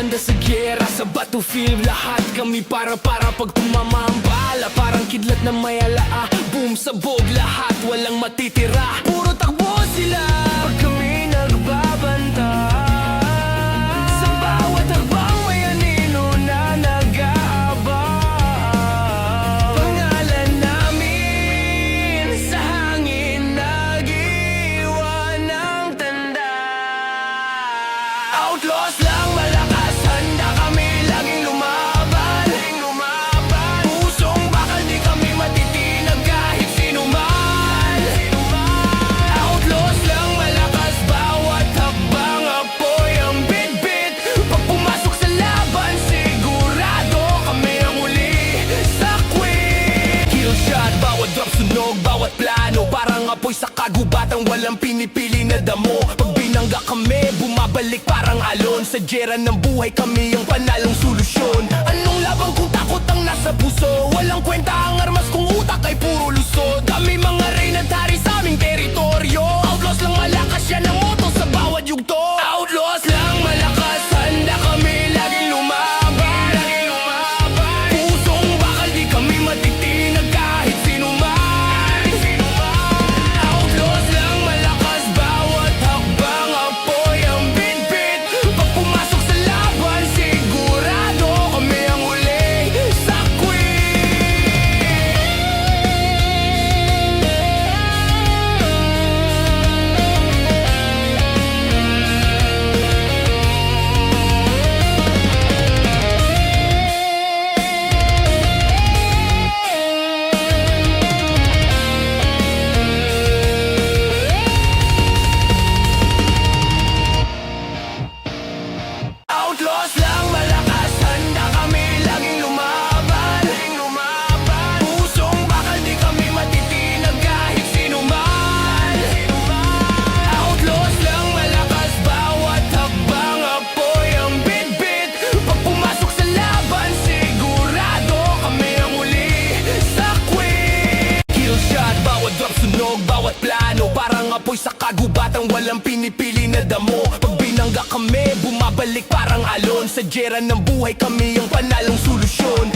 handa sa giyera, sa battlefield. Lahat kami para pag tumama ang bala, parang kidlat na may alaa. Boom, sabog lahat, walang matitira. Puro takbo sila pag kami nagbabanta. Sa bawat hakbang may anino na nag-aabang. Pangalan namin sa hangin nag-iwan ng tanda. Outlaws lang malakas, handa kami laging lumaban. Pusong bakal di kami matitinag kahit sino man. Outlaws lang malakas, bawat hakbang apoy ang bitbit. Pag pumasok sa laban, sigurado kami ang uli sa queen. Kill shot, bawat drop sunog, bawat plano parang apoy sa kagubatan, walang pinipili na damo. Pag binangga kami, bumabalik parang alon. Sa giyera ng buhay kami ang panalong solusyon. Anong labang kung takot ang nasa puso? Walang kwenta ang armas kung utak ay puro lusod. Kami mga reyna at hari sa aming teritoryo. Outlaws lang malakas, yan ang motto sa bawat yugto. Outlaws lang malakas, handa kami laging lumaban. Pusong bakal di kami matitinag kahit sino man. Outlaws lang malakas, bawat hakbang apoy ang bitbit. Pag pumasok sa laban, sigurado kami ang uli sa Outlaws lang malakas, handa kami laging lumaban. Pusong bakal di kami matitinag kahit sino man. Outlaws lang malakas, bawat hakbang apoy ang bitbit. Pag pumasok sa laban, sigurado kami ang uli sa queen. Kill shot, bawat drop sunog, bawat plano parang apoy sa kagubatan, walang pinipili na damo. Pag binangga kami, bumabalik parang alon. Sa giyera ng buhay kami ang panalong solusyon.